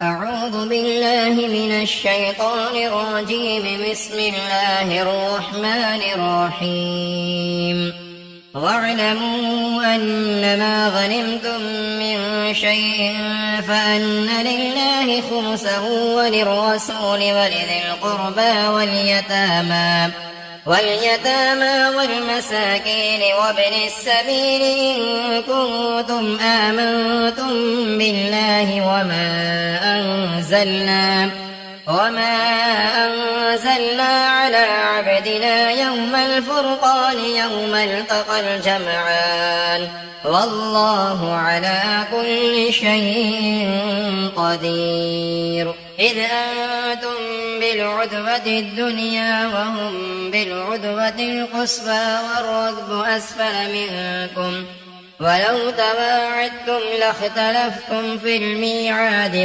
أعوذ بالله من الشيطان الرجيم. بسم الله الرحمن الرحيم. واعلموا أنما غنمتم من شيء فأن لله خمسه وللرسول ولذي القربى واليتامى والمساكين وابن السبيل إن كنتم آمنتم بالله وما أنزلنا على عبدنا يوم الفرقان يوم التقى الجمعان والله على كل شيء قدير. إذ أنتم بالعدوة الدنيا وهم بالعدوة القصوى والركب أسفل منكم ولو تواعدتم لاختلفتم في الميعاد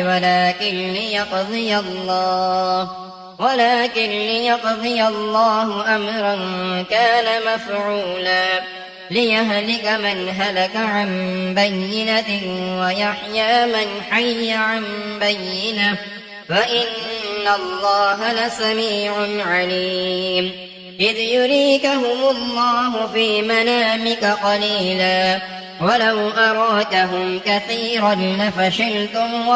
ولكن ليقضي الله أمرا كان مفعولا ليهلك من هلك عن بينة ويحيى من حي عن بينة وإن الله لسميع عليم. إذ يريكهم الله في منامك قليلا ولو أراكهم كثيرا لفشلتم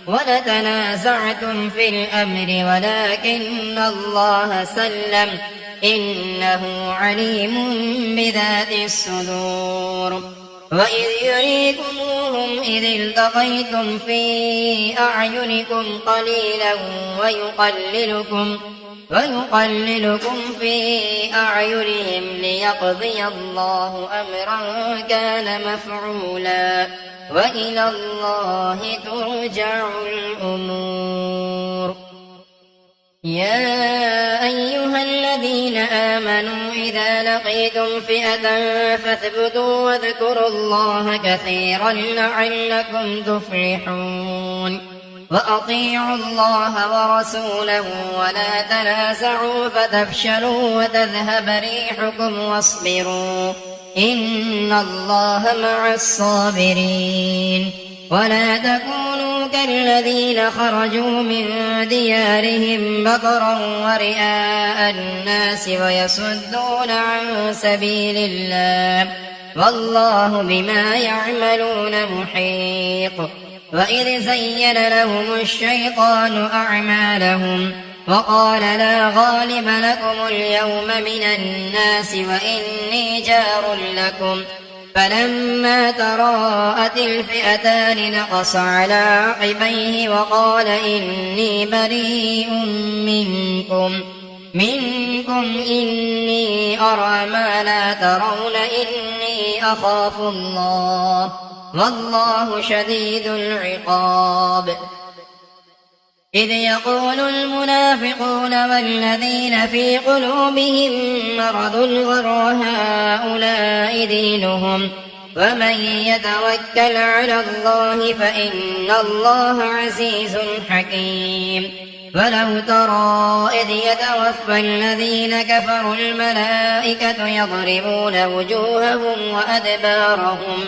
ولتنازعتم في الأمر ولكن الله سلم إنه عليم بذات الصدور. وإذ يريكموهم إذ التقيتم في أعينكم قليلا ويقللكم في أعينهم ليقضي الله أمرا كان مفعولا وإلى الله ترجع الأمور. يا أيها الذين آمنوا إذا لقيتم فئة فاثبتوا واذكروا الله كثيرا لعلكم تفلحون. وأطيعوا الله ورسوله ولا تنازعوا فتفشلوا وتذهب ريحكم واصبروا إن الله مع الصابرين. ولا تكونوا كالذين خرجوا من ديارهم بطرا ورئاء الناس ويصدون عن سبيل الله والله بما يعملون محيط. وإذ زين لهم الشيطان أعمالهم وقال لا غالب لكم اليوم من الناس وإني جار لكم فلما تراءت الفئتان نقص على عقبيه وقال إني بريء منكم إني أرى ما لا ترون إني أخاف الله والله شديد العقاب. إذ يقول المنافقون والذين في قلوبهم مرض غر هؤلاء دينهم ومن يتوكل على الله فإن الله عزيز حكيم. ولو ترى إذ يتوفى الذين كفروا الملائكة يضربون وجوههم وأدبارهم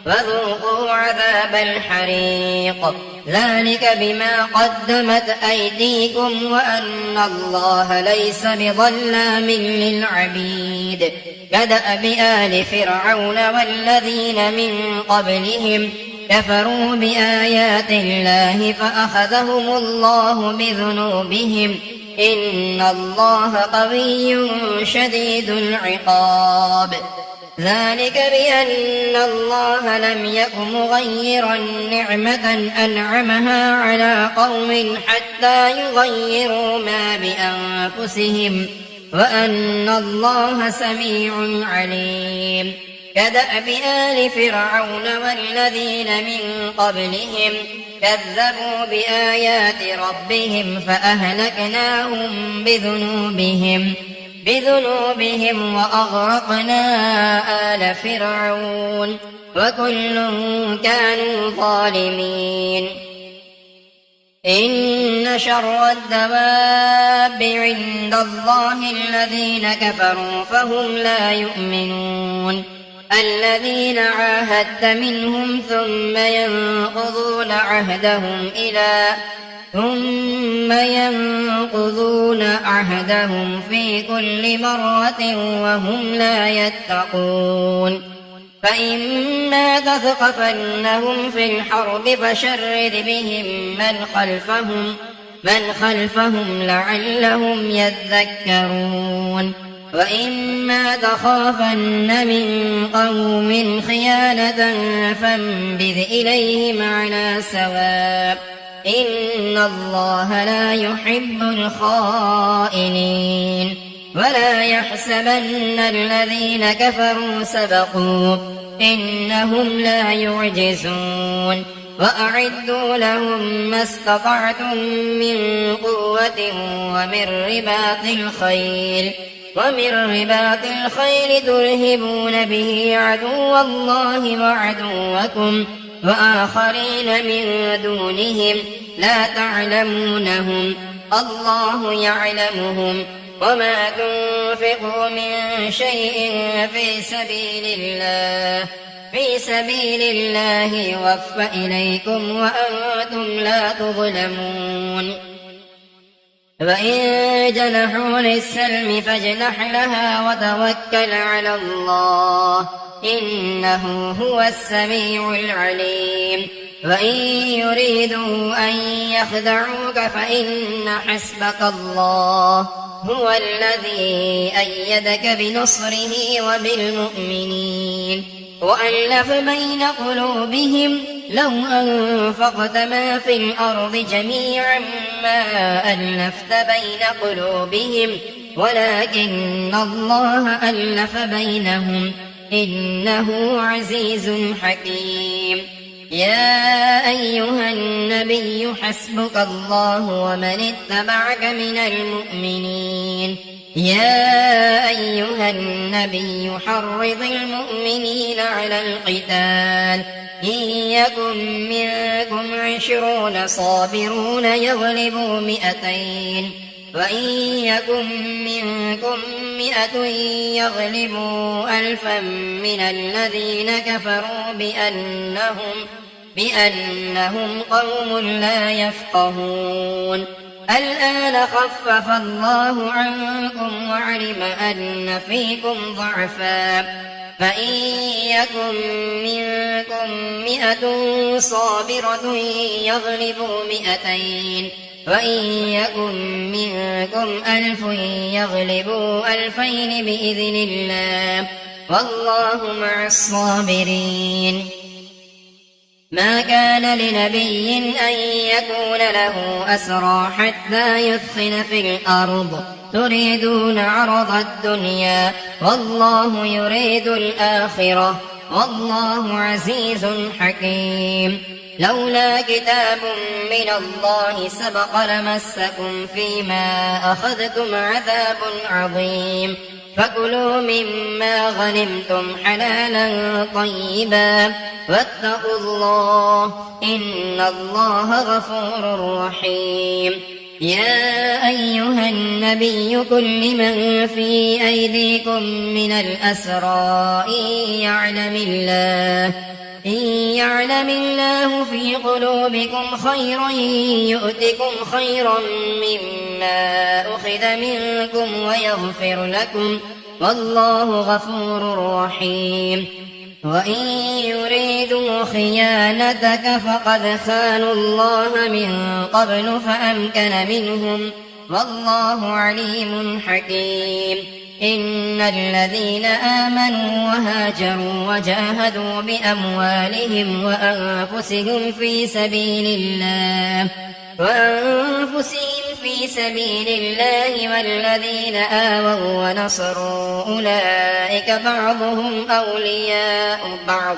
فذوقوا عذاب الحريق ذلك بما قدمت أيديكم وأن الله ليس بظلام للعبيد. كدأب آل فرعون والذين من قبلهم كفروا بآيات الله فأخذهم الله بذنوبهم إن الله قوي شديد العقاب. ذلك بأن الله لم يك مغيرا نعمة أنعمها على قوم حتى يغيروا ما بأنفسهم وأن الله سميع عليم. كدأب آل فرعون والذين من قبلهم كذبوا بآيات ربهم فأهلكناهم بذنوبهم وأغرقنا آل فرعون وكل كانوا ظالمين. إن شر الدواب عند الله الذين كفروا فهم لا يؤمنون. الذين عاهدت منهم ثم ينقضون عهدهم في كل مرة وهم لا يتقون فإما تثقفنهم في الحرب فشرد بهم من خلفهم لعلهم يذكرون وإما تخافن من قوم خيانة فانبذ إليهم على سواء إن الله لا يحب الخائنين ولا يحسبن الذين كفروا سبقوا إنهم لا يعجزون وأعدوا لهم ما استطعتم من قوة ومن رباط الخيل ترهبون به عدو الله وعدوكم وآخرين من دونهم لا تعلمونهم الله يعلمهم وما تنفقوا من شيء في سبيل الله يوفى إليكم وأنتم لا تظلمون وإن جنحوا للسلم فاجنح لها وتوكل على الله إنه هو السميع العليم وإن يريدوا أن يخدعوك فإن حسبك الله هو الذي أيدك بنصره وبالمؤمنين وألف بين قلوبهم لو أنفقت ما في الأرض جميعا ما ألفت بين قلوبهم ولكن الله ألف بينهم إنه عزيز حكيم يا أيها النبي حسبك الله ومن اتبعك من المؤمنين يا أيها النبي حرض المؤمنين على القتال إن يكن منكم 20 صابرون يغلبوا 200 وإن يكن منكم 100 يغلبوا 1000 من الذين كفروا بأنهم قوم لا يفقهون الآن خفف الله عنكم وعلم أن فيكم ضعفا فإن يكن منكم 100 صابرة يغلبوا 200 وإن يكن منكم 1000 يغلبوا 2000 بإذن الله والله مع الصابرين ما كان لنبي أن يكون له أسرى حتى يثخن في الأرض تريدون عرض الدنيا والله يريد الآخرة والله عزيز حكيم لولا كتاب من الله سبق لمسكم فيما أخذتم عذاب عظيم فكلوا مما غنمتم حلالا طيبا واتقوا الله إن الله غفور رحيم يا أيها النبي كل لمن في أيديكم من الأسرى إن يعلم الله في قلوبكم خيرا يؤتكم خيرا مما أخذ منكم ويغفر لكم والله غفور رحيم وإن يريدوا خيانتك فقد خانوا الله من قبل فأمكن منهم والله عليم حكيم إن الذين آمنوا وهاجروا وجاهدوا بأموالهم وأنفسهم في سبيل الله والذين آووا ونصروا أولئك بعضهم أولياء بعض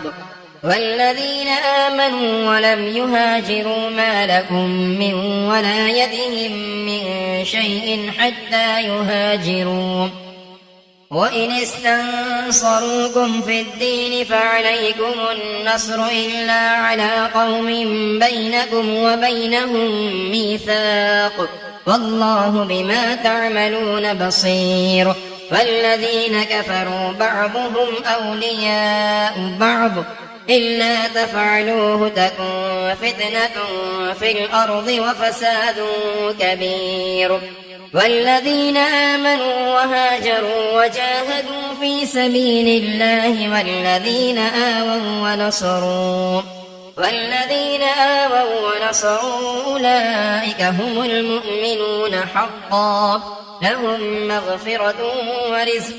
والذين آمنوا ولم يهاجروا ما لكم من ولايتهم من شيء حتى يهاجروا وإن استنصروكم في الدين فعليكم النصر إلا على قوم بينكم وبينهم ميثاق والله بما تعملون بصير والذين كفروا بعضهم أولياء بعض إلا تفعلوه تكن فتنة في الأرض وفساد كبير والذين آمنوا وهاجروا وجاهدوا في سبيل الله والذين آووا ونصروا أولئك هم المؤمنون حقا لهم مغفرة ورزق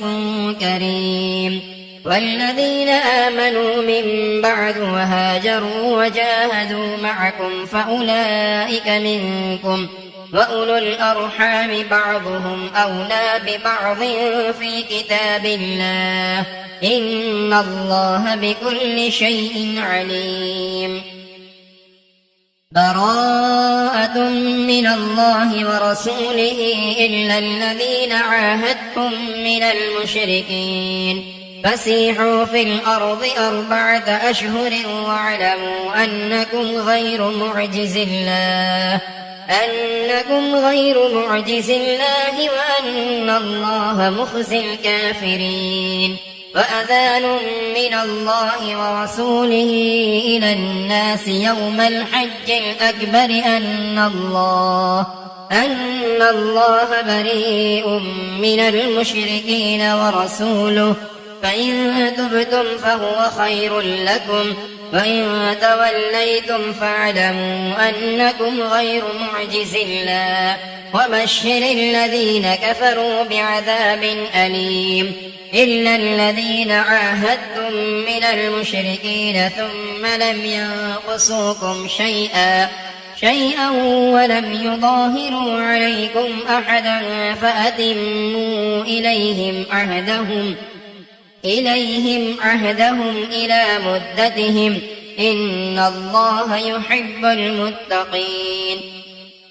كريم والذين آمنوا من بعد وهاجروا وجاهدوا معكم فأولئك منكم وأولو الأرحام بعضهم أولى ببعض في كتاب الله إن الله بكل شيء عليم براءة من الله ورسوله إلا الذين عاهدتم من المشركين فسيحوا في الأرض 4 أشهر واعلموا أنكم غير معجز الله وأن الله مخزي الكافرين وأذان من الله ورسوله إلى الناس يوم الحج الأكبر أن الله بريء من المشركين ورسوله فإن تبتم فهو خير لكم وإن توليتم فاعلموا أنكم غير معجز الله وبشر الذين كفروا بعذاب أليم إلا الذين عاهدتم من المشركين ثم لم ينقصوكم شيئا ولم يظاهروا عليكم أحدا فأتموا إليهم عهدهم إلى مدتهم إن الله يحب المتقين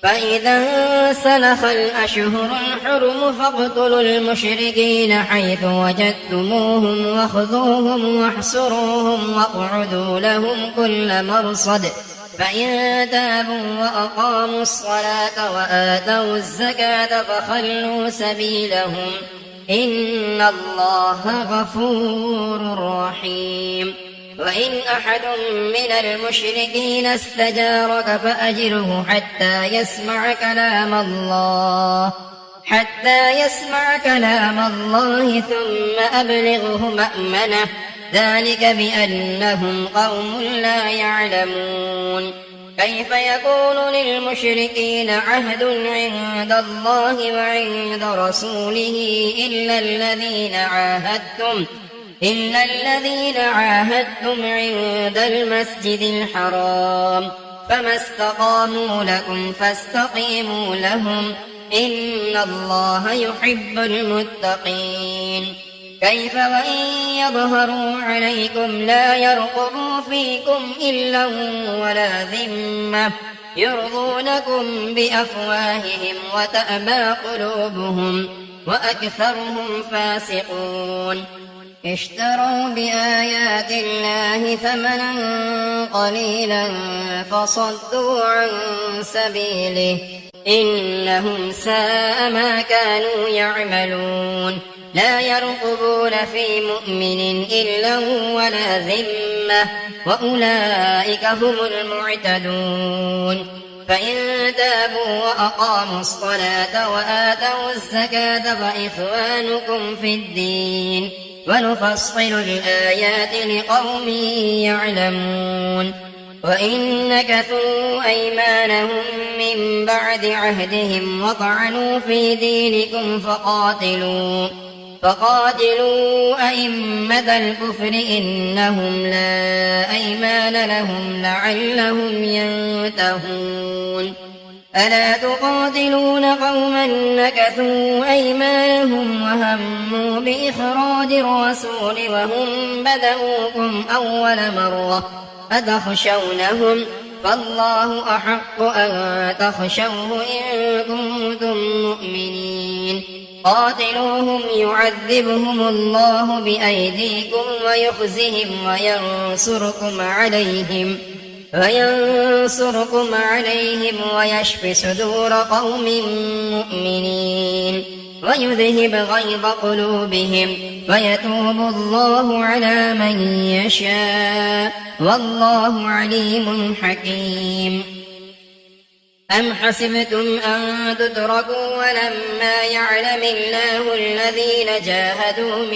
فإذا سلخ الأشهر الحرم فاقتلوا المشركين حيث وجدتموهم واخذوهم واحصروهم واقعدوا لهم كل مرصد فإن تابوا وأقاموا الصلاة وآتوا الزكاة فخلوا سبيلهم إن الله غفور رحيم وإن أحد من المشركين استجارك فأجره حتى يسمع كلام الله ثم أبلغه مأمنه ذلك بأنهم قوم لا يعلمون كيف يكون للمشركين عهد عند الله وعند رسوله إلا الذين عاهدتم عند المسجد الحرام فما استقاموا لكم فاستقيموا لهم إن الله يحب المتقين كيف وإن يظهروا عليكم لا يرقبوا فيكم إلا ولا ذمة يرضونكم بأفواههم وتأبى قلوبهم وأكثرهم فاسقون اشتروا بآيات الله ثمنا قليلا فصدوا عن سبيله إنهم ساء ما كانوا يعملون لا يرقبون في مؤمن إلا ولا ذمة وأولئك هم المعتدون فإن تابوا وأقاموا الصلاة وآتوا الزكاة فإخوانكم في الدين ونفصل الآيات لقوم يعلمون وإن نكثوا أيمانهم من بعد عهدهم وطعنوا في دينكم فقاتلوا أئمة الكفر إنهم لا أيمان لهم لعلهم ينتهون ألا تقاتلون قوما نكثوا أيمانهم وهموا بإخراج الرسول وهم بدؤوكم أول مرة أتخشونهم فالله أحق أن تخشوه إن كنتم مؤمنين قاتلوهم يعذبهم الله بأيديكم ويخزهم وينصركم عليهم ويشف صدور قوم مؤمنين ويذهب غيظ قلوبهم ويتوب الله على من يشاء والله عليم حكيم. أم حسبتم أن تتركوا ولما يعلم الله الذين جاهدوا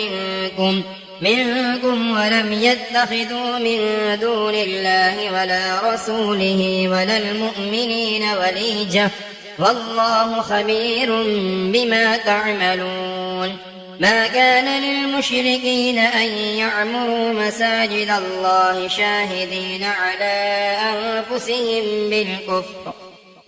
منكم ولم يتخذوا من دون الله ولا رسوله ولا المؤمنين وليجة والله خبير بما تعملون. ما كان للمشركين أن يعمروا مساجد الله شاهدين على أنفسهم بالكفر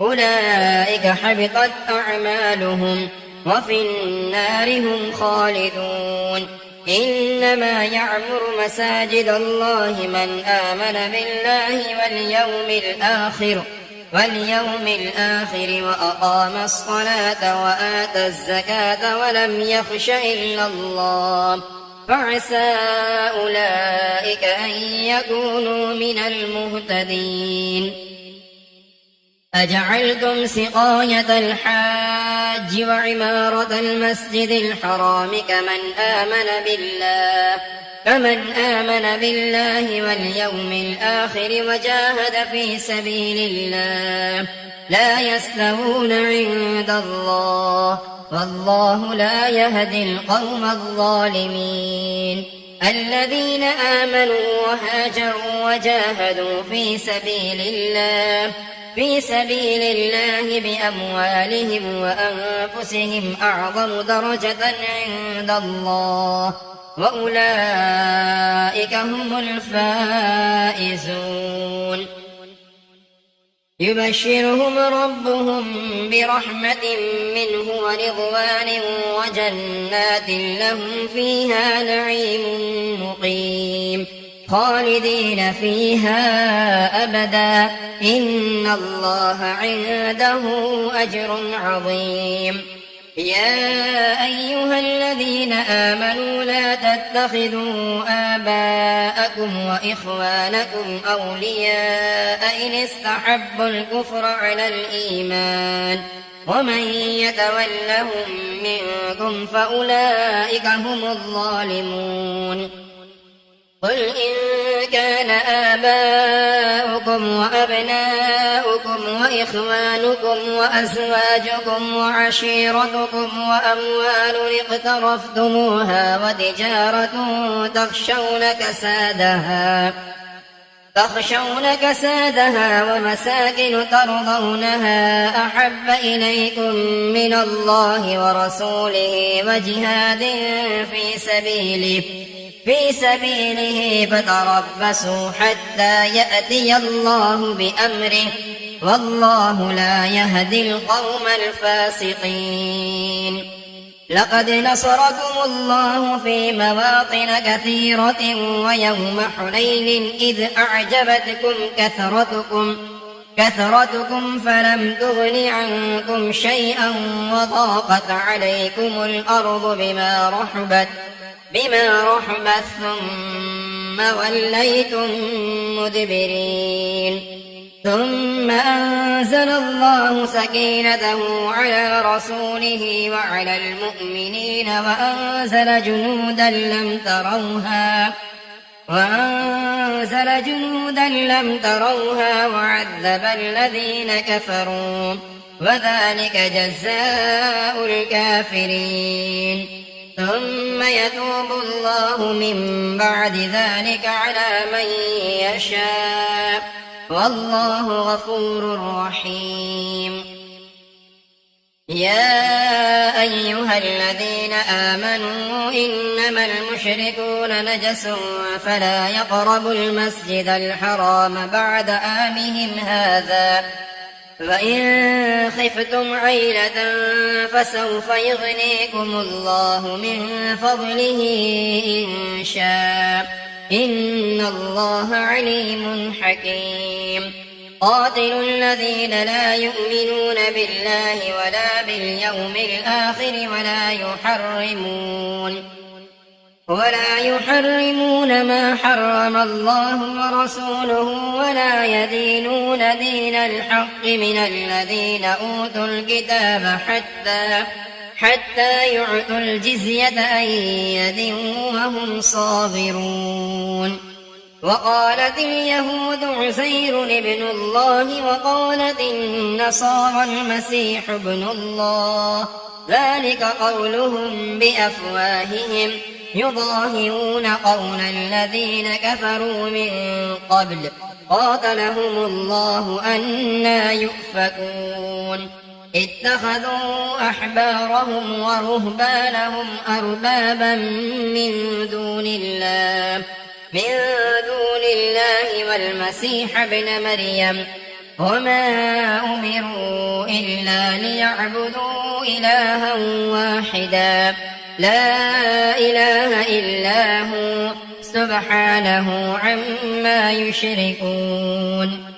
أولئك حبطت أعمالهم وفي النار هم خالدون. إنما يعمر مساجد الله من آمن بالله واليوم الآخر وأقام الصلاة وآتى الزكاة ولم يخش إلا الله فعسى أولئك أن يكونوا من المهتدين. أجعلتم سقاية الحاج وعمارة المسجد الحرام كمن آمن بالله واليوم الآخر وجاهد في سبيل الله لا يستوون عند الله والله لا يهدي القوم الظالمين. الذين آمنوا وهاجروا وجاهدوا في سبيل الله بأموالهم وأنفسهم أعظم درجة عند الله وأولئك هم الفائزون. يبشرهم ربهم برحمة منه ورضوان وجنات لهم فيها نعيم مقيم خالدين فيها أبدا إن الله عنده أجر عظيم. يا أيها الذين آمنوا لا تتخذوا آباءكم وإخوانكم أولياء إن استحبوا الكفر على الإيمان ومن يتولهم منكم فأولئك هم الظالمون. قل إن كان آباؤكم وأبناؤكم وإخوانكم وأزواجكم وعشيرتكم وأموال اقترفتموها وتجارة تخشون كسادها ومساكن ترضونها أحب إليكم من الله ورسوله وجهاد في سبيله فتربصوا حتى يأتي الله بأمره والله لا يهدي القوم الفاسقين. لقد نصركم الله في مواطن كثيرة ويوم حنين إذ أعجبتكم كثرتكم فلم تغن عنكم شيئا وضاقت عليكم الأرض بما رحبت ثم وليتم مدبرين. ثم أنزل الله سكينته على رسوله وعلى المؤمنين وأنزل جنودا لم تروها وعذب الذين كفروا وذلك جزاء الكافرين. ثم يتوب الله من بعد ذلك على من يشاء والله غفور رحيم. يا أيها الذين آمنوا إنما المشركون نجس فلا يقربوا المسجد الحرام بعد عامهم هذا فإن خفتم عيلة فسوف يغنيكم الله من فضله إن شاء إن الله عليم حكيم. قاتلوا الذين لا يؤمنون بالله ولا باليوم الآخر ولا يحرمون ما حرم الله ورسوله ولا يدينون دين الحق من الذين أوتوا الكتاب حتى يعطوا الجزية عن يد وهم صاغرون. وقالت اليهود عزير ابن الله وقالت النصارى المسيح ابن الله، ذلك قولهم بأفواههم يضاهئون قول الذين كفروا من قبل قاتلهم الله أنى يؤفكون. اتخذوا أحبارهم ورهبانهم أربابا من دون الله والمسيح ابن مريم، وما أمروا إلا ليعبدوا إلها واحدا لا إله إلا هو سبحانه عما يشركون.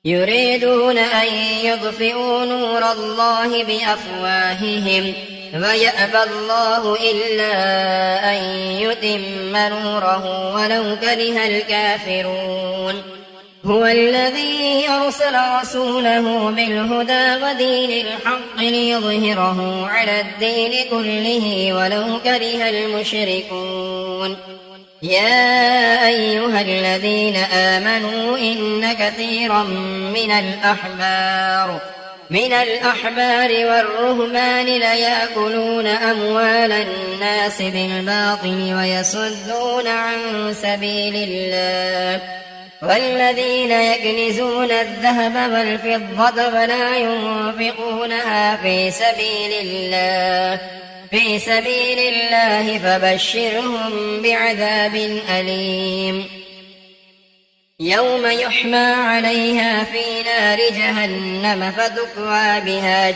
يريدون أن يطفئوا نور الله بأفواههم ويأبى الله إلا أن يتم نوره ولو كره الكافرون. هو الذي أرسل رسوله بالهدى ودين الحق ليظهره على الدين كله ولو كره المشركون. يا أيها الذين آمنوا إن كثيرا من الأحبار والرهبان ليأكلون أموال الناس بالباطل ويصدون عن سبيل الله. والذين يكنزون الذهب والفضة فلا ينفقونها في سبيل الله فبشرهم بعذاب أليم. يوم يحمى عليها في نار جهنم فتكوى بها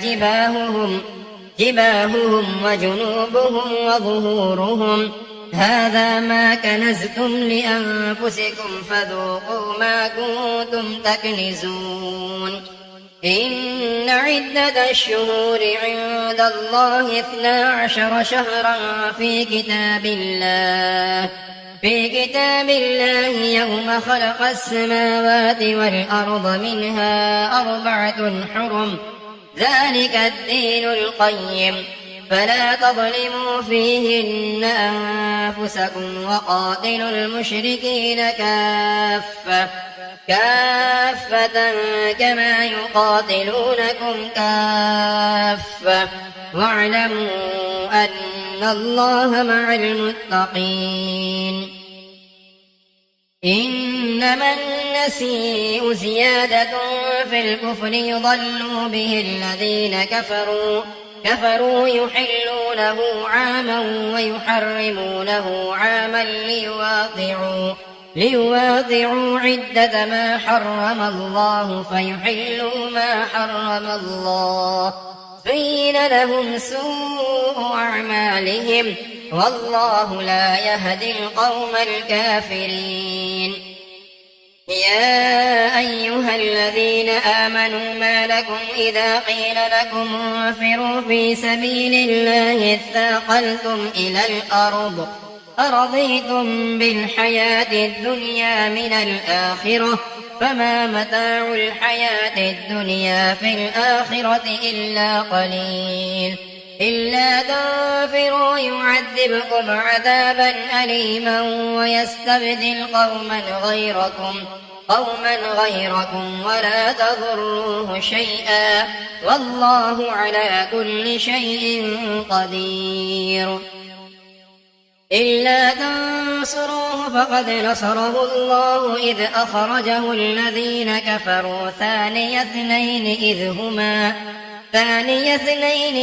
جباههم وجنوبهم وظهورهم، هذا ما كنزتم لأنفسكم فذوقوا ما كنتم تكنزون. إن عدة الشهور عند الله 12 شهرا في كتاب الله يوم خلق السماوات والأرض منها 4 حرم، ذلك الدين القيم، فلا تظلموا فيهن أنفسكم وقاتلوا المشركين كافة كما يقاتلونكم كافة، واعلموا أن الله مع المتقين. إنما النسيء زيادة في الكفر يضل به الذين كفروا يحلونه عاما ويحرمونه عاما ليواطعوا عدة ما حرم الله فيحلوا ما حرم الله، زين لهم سوء أعمالهم والله لا يهدي القوم الكافرين. يا أيها الذين آمنوا ما لكم إذا قيل لكم انفروا في سبيل الله اثاقلتم إلى الأرض أرضيتم بالحياة الدنيا من الآخرة فما متاع الحياة الدنيا في الآخرة إلا قليل. إلا تنفروا يعذبكم عذابا أليما ويستبدل قوما غيركم ولا تضروه شيئا والله على كل شيء قدير. إلا تنصروه فقد نصره الله إذ أخرجه الذين كفروا ثاني اثنين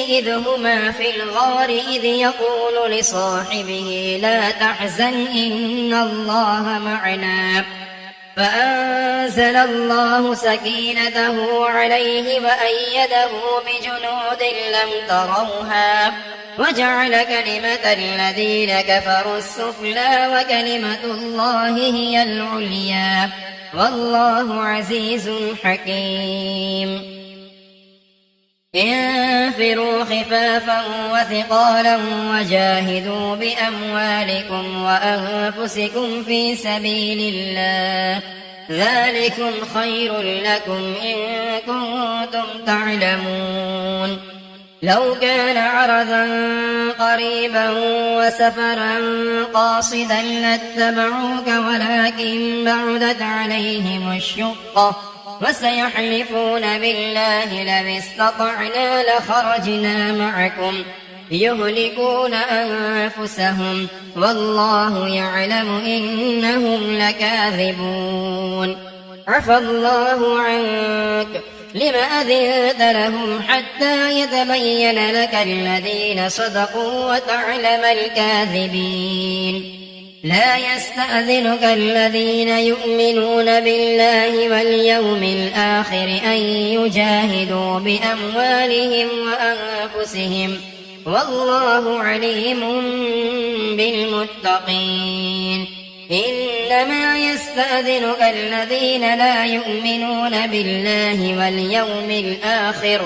إذ هما في الغار إذ يقول لصاحبه لا تحزن إن الله معنا، فأنزل الله سكينته عليه وأيده بجنود لم تروها وجعل كلمة الذين كفروا السفلى وكلمة الله هي العليا والله عزيز حكيم. انفروا خفافا وثقالا وجاهدوا بأموالكم وأنفسكم في سبيل الله ذلكم خير لكم إن كنتم تعلمون. لو كان عرضا قريبا وسفرا قاصدا لاتبعوك ولكن بعدت عليهم الشقة وسيحلفون بالله لو استطعنا لخرجنا معكم يهلكون أنفسهم والله يعلم إنهم لكاذبون عفى الله عنك لم أذنت لهم حتى يتبين لك الذين صدقوا وتعلم الكاذبين لا يستأذنك الذين يؤمنون بالله واليوم الآخر أن يجاهدوا بأموالهم وأنفسهم والله عليم بالمتقين إنما يستأذنك الذين لا يؤمنون بالله واليوم الآخر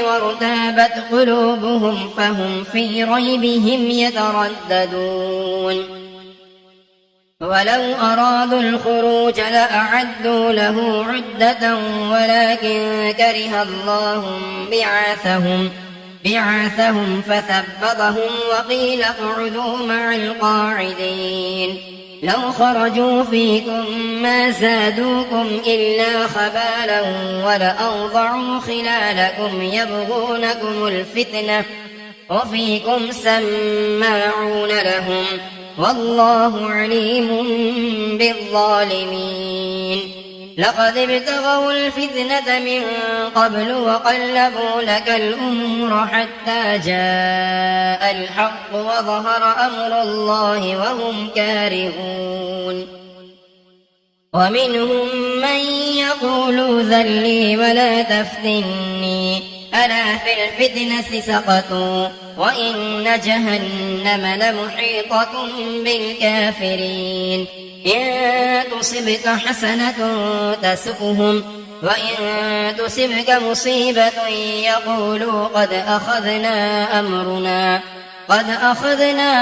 وارتابت قلوبهم فهم في ريبهم يترددون ولو أرادوا الخروج لأعدوا له عدة ولكن كره الله بعاثهم فثبطهم وقيل اقعدوا مع القاعدين لو خرجوا فيكم ما زادوكم إلا خبالا ولأوضعوا خلالكم يبغونكم الفتنة وفيكم سماعون لهم والله عليم بالظالمين لقد ابتغوا الفتنة من قبل وقلبوا لك الأمور حتى جاء الحق وظهر أمر الله وهم كارهون ومنهم من يقول ذل لي ولا تفتني ألا في الفتنة سقطوا وإن جهنم لمحيطة بالكافرين إن تصبك حسنة تسؤهم وإن تصبك مصيبة يقولوا قد أخذنا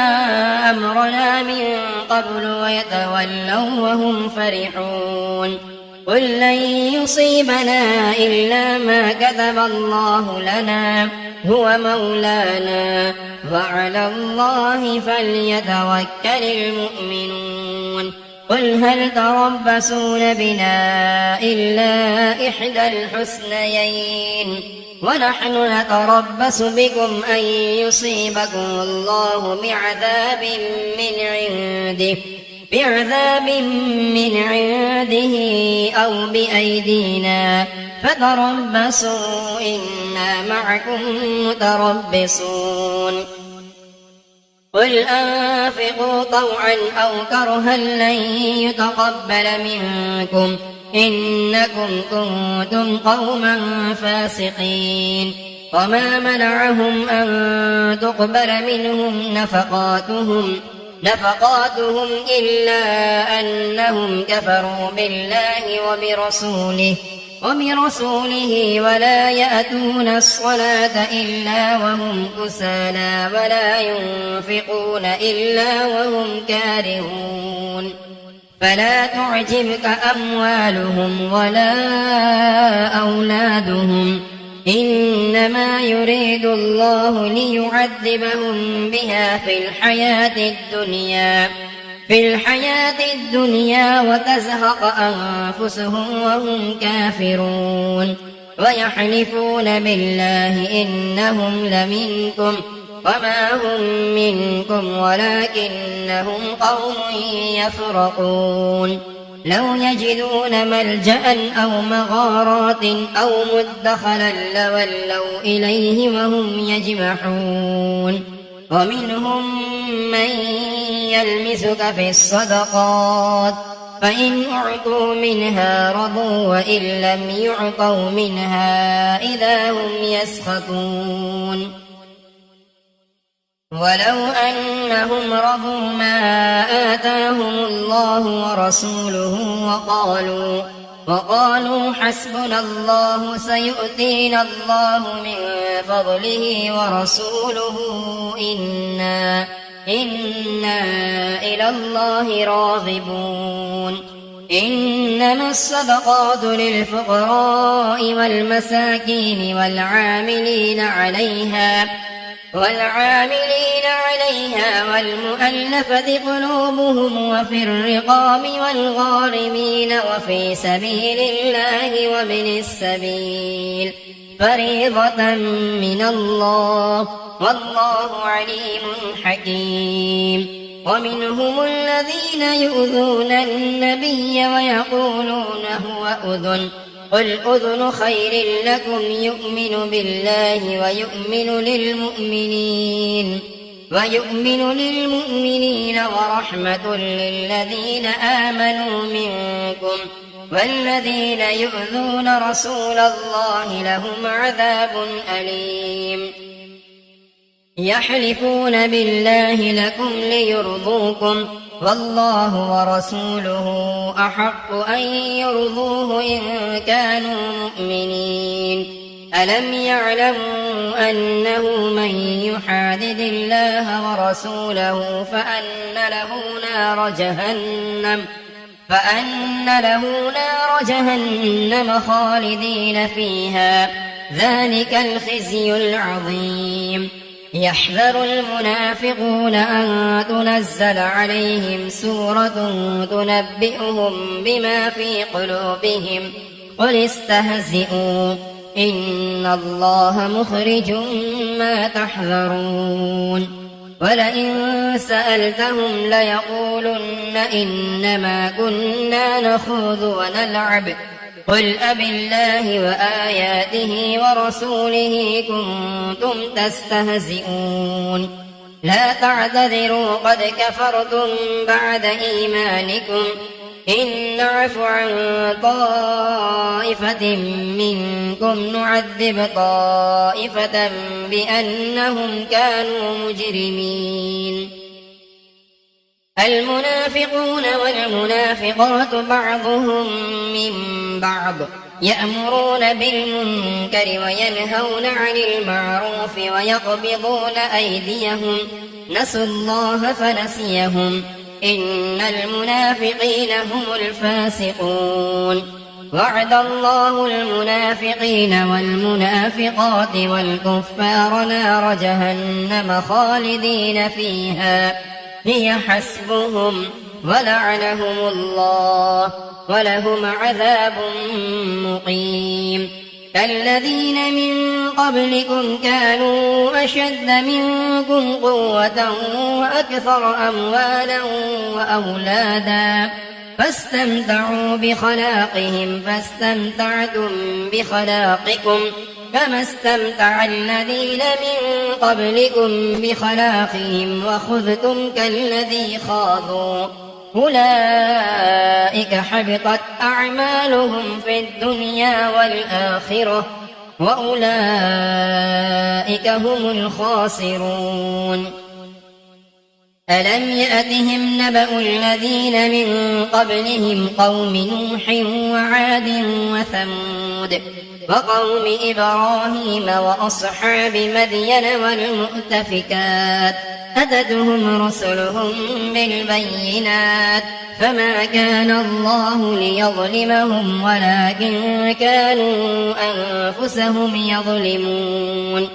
أمرنا من قبل ويتولوا وهم فرحون قل لن يصيبنا إلا ما كتب الله لنا هو مولانا وعلى الله فليتوكل المؤمنون قل هل تربصون بنا إلا إحدى الحسنيين ونحن نتربص بكم أن يصيبكم الله بعذاب من عنده أو بأيدينا فتربصوا إنا معكم متربصون قل أنفقوا طوعا أو كرها لن يتقبل منكم إنكم كنتم قوما فاسقين وما منعهم أن تقبل منهم نفقاتهم إلا أنهم كفروا بالله وبرسوله ولا يأتون الصلاة إلا وهم كسالى ولا ينفقون إلا وهم كارهون فلا تعجبك أموالهم ولا أولادهم إنما يريد الله ليعذبهم بها في الحياة الدنيا وتزهق أنفسهم وهم كافرون ويحلفون بالله إنهم لمنكم وما هم منكم ولكنهم قوم يفرقون لو يجدون ملجأ أو مغارات أو مدخلا لولوا إليه وهم يجمحون ومنهم من يلمسك في الصدقات فإن أعطوا منها رضوا وإن لم يعطوا منها إذا هم يسخطون ولو أنهم رضوا ما آتاهم الله ورسوله وقالوا حسبنا الله سيؤتينا الله من فضله ورسوله إنا إلى الله راغبون إنما الصدقات للفقراء والمساكين والعاملين عليها والمؤلفة قلوبهم وفي الرقاب والغارمين وفي سبيل الله وابن السبيل فريضة من الله والله عليم حكيم. ومنهم الذين يؤذون النبي ويقولون هو أذن قل أذن خير لكم يؤمن بالله ويؤمن للمؤمنين ورحمة للذين آمنوا منكم والذين يؤذون رسول الله لهم عذاب أليم. يحلفون بالله لكم ليرضوكم والله ورسوله أحق أن يرضوه إن كانوا مؤمنين. ألم يعلموا أنه من يحادد الله ورسوله فأن له نار جهنم خالدين فيها ذلك الخزي العظيم. يحذر المنافقون أن تنزل عليهم سورة تنبئهم بما في قلوبهم قل استهزئوا إن الله مخرج ما تحذرون. ولئن سألتهم ليقولن إنما كنا نخوض ونلعب قل أبالله وآياته ورسوله كنتم تستهزئون لا تعتذروا قد كفرتم بعد إيمانكم إن نعف عن طائفة منكم نعذب طائفة بأنهم كانوا مجرمين. المنافقون والمنافقات بعضهم من بعض يأمرون بالمنكر وينهون عن المعروف ويقبضون أيديهم نسوا الله فنسيهم إن المنافقين هم الفاسقون. وعد الله المنافقين والمنافقات والكفار نار جهنم خالدين فيها هي حسبهم ولعنهم الله ولهم عذاب مقيم. كالذين من قبلكم كانوا أشد منكم قوة وأكثر أموالا وأولادا فاستمتعوا بخلاقهم فاستمتعتم بخلاقكم كما استمتع الذين من قبلكم بخلاقهم وخذتم كالذي خاضوا أولئك حبطت أعمالهم في الدنيا والآخرة وأولئك هم الخاسرون. ألم يأتهم نبأ الذين من قبلهم قوم نوح وعاد وثمود وقوم إبراهيم وأصحاب مدين والمؤتفكات أتتهم رسلهم بالبينات فما كان الله ليظلمهم ولكن كانوا أنفسهم يظلمون.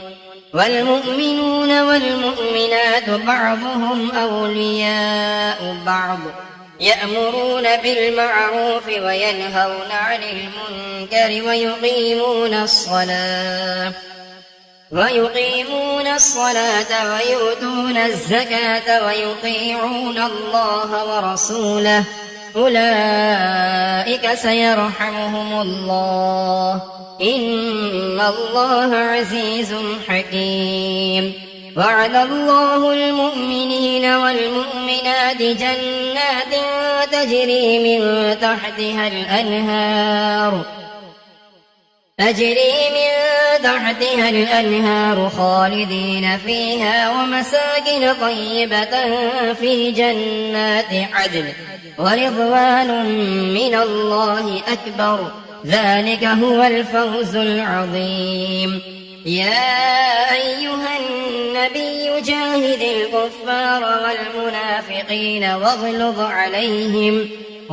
والمؤمنون والمؤمنات بعضهم أولياء بعض يأمرون بالمعروف وينهون عن المنكر ويقيمون الصلاة ويؤتون الزكاة ويطيعون الله ورسوله أولئك سيرحمهم الله إن الله عزيز حكيم. وعد الله المؤمنين والمؤمنات جنات تجري من تحتها الأنهار خالدين فيها ومساكن طيبة في جنات عدن ورضوان من الله أكبر ذلك هو الفوز العظيم. يا أيها النبي جاهد الكفار والمنافقين واغلظ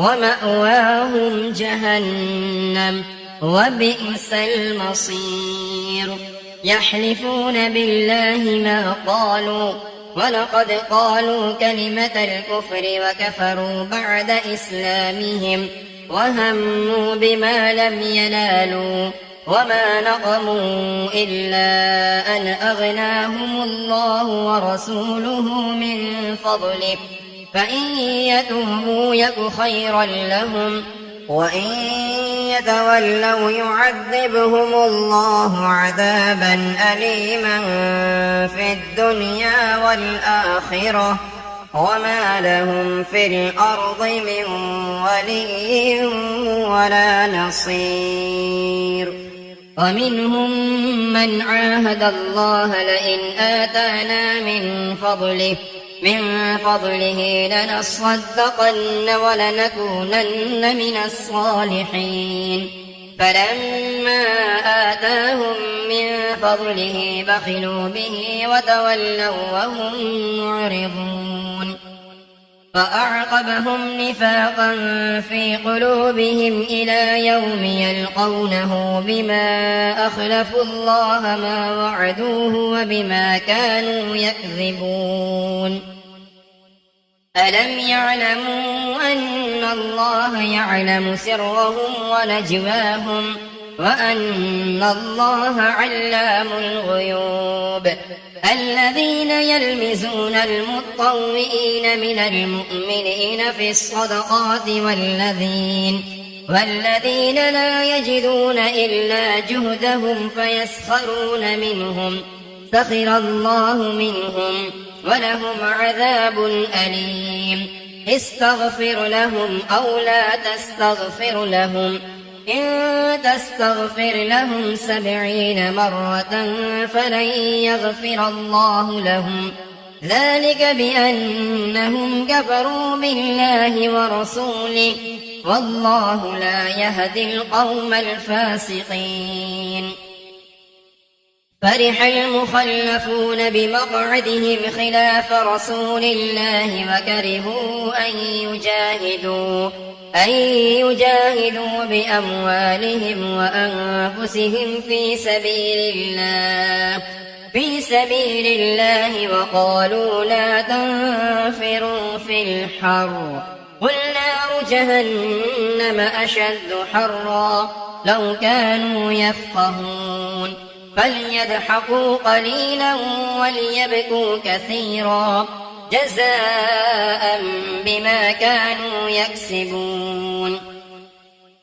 ومأواهم جهنم وبئس المصير يحلفون بالله ما قالوا ولقد قالوا كلمة الكفر وكفروا بعد إسلامهم وهموا بما لم ينالوا وما نقموا إلا أن أغناهم الله ورسوله من فضله فإن يتوبوا يك خيرا لهم وإن يتولوا يعذبهم الله عذابا أليما في الدنيا والآخرة وما لهم في الأرض من ولي ولا نصير ومنهم من عاهد الله لئن آتانا من فضله لنصدقن ولنكونن من الصالحين فلما آتاهم من فضله بخلوا به وتولوا وهم معرضون فأعقبهم نفاقا في قلوبهم إلى يوم يلقونه بما أخلفوا الله ما وعدوه وبما كانوا يكذبون ألم يعلموا أن الله يعلم سرهم ونجواهم وأن الله علام الغيوب الذين يلمزون المطوئين من المؤمنين في الصدقات والذين لا يجدون إلا جهدهم فيسخرون منهم سخر الله منهم ولهم عذاب أليم استغفر لهم أو لا تستغفر لهم إن تستغفر لهم 70 مرة فلن يغفر الله لهم ذلك بأنهم كفروا بالله ورسوله والله لا يهدي القوم الفاسقين فرح المخلفون بمقعدهم خلاف رسول الله وكرهوا أن يجاهدوا بأموالهم وأنفسهم في سبيل الله وقالوا لا تنفروا في الحر قل نار جهنم أشد حرا لو كانوا يفقهون فليضحكوا قليلا وليبكوا كثيرا جزاء بما كانوا يكسبون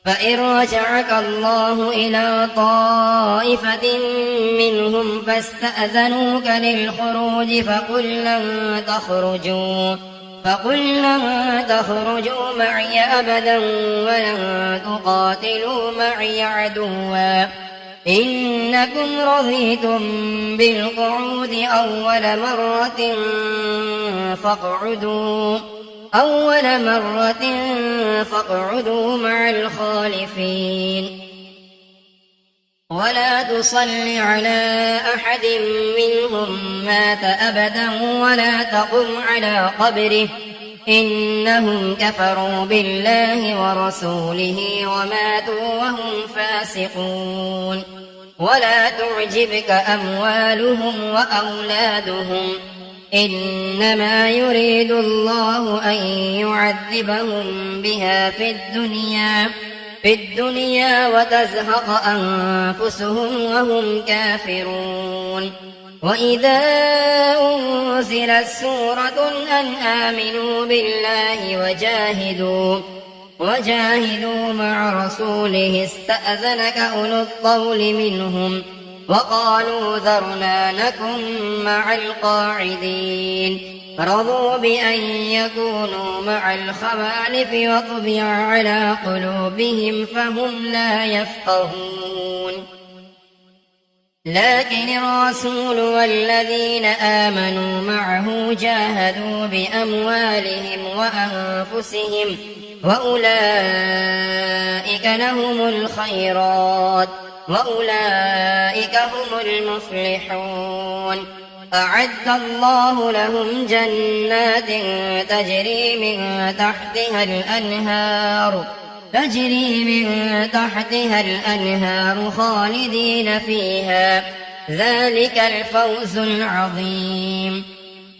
فإن رجعك الله إلى طائفة منهم فاستأذنوك للخروج فقل لن تخرجوا معي أبدا ولن تقاتلوا معي عدوا إنكم رضيتم بالقعود أول مرة فاقعدوا مع الخالفين ولا تصل على أحد منهم مات أبدا ولا تقم على قبره إنهم كفروا بالله ورسوله وماتوا وهم فاسقون ولا تعجبك أموالهم وأولادهم إنما يريد الله أن يعذبهم بها في الدنيا وتزهق أنفسهم وهم كافرون وإذا أنزلت سورة أن آمنوا بالله وجاهدوا مع رسوله استأذنك أولو الطول منهم وقالوا ذرنا نكن مع القاعدين رضوا بأن يكونوا مع الخوالف وطبع على قلوبهم فهم لا يفقهون لكن الرسول والذين آمنوا معه جاهدوا بأموالهم وأنفسهم وأولئك لهم الخيرات وأولئك هم المفلحون أعد الله لهم جنات تجري من تحتها الأنهار خالدين فيها، ذلك الفوز العظيم.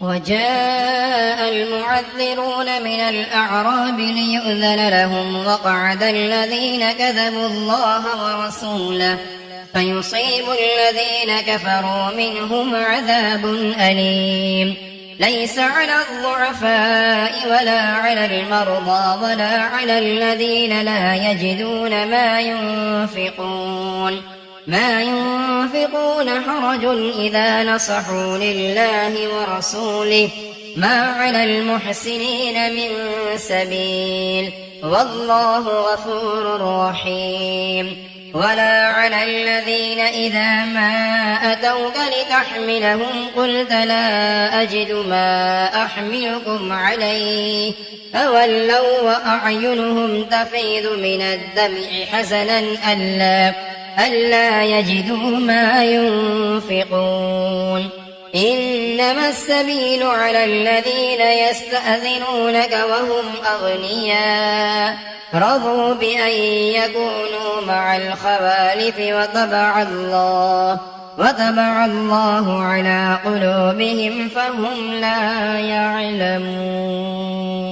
وجاء المعذرون من الأعراب ليؤذن لهم، وقعد الذين كذبوا الله ورسوله، فيصيب الذين كفروا منهم عذاب أليم. ليس على الضعفاء ولا على المرضى ولا على الذين لا يجدون ما ينفقون حرج إذا نصحوا لله ورسوله، ما على المحسنين من سبيل، والله غفور رحيم. ولا على الذين إذا ما أتوك لتحملهم قلت لا أجد ما أحملكم عليه، فولوا وأعينهم تفيض من الدمع حزنا ألا يجدوا ما ينفقون. إنما السبيل على الذين يستأذنونك وهم أغنياء رضوا بأن يكونوا مع الخوالف وطبع الله على قلوبهم فهم لا يعلمون.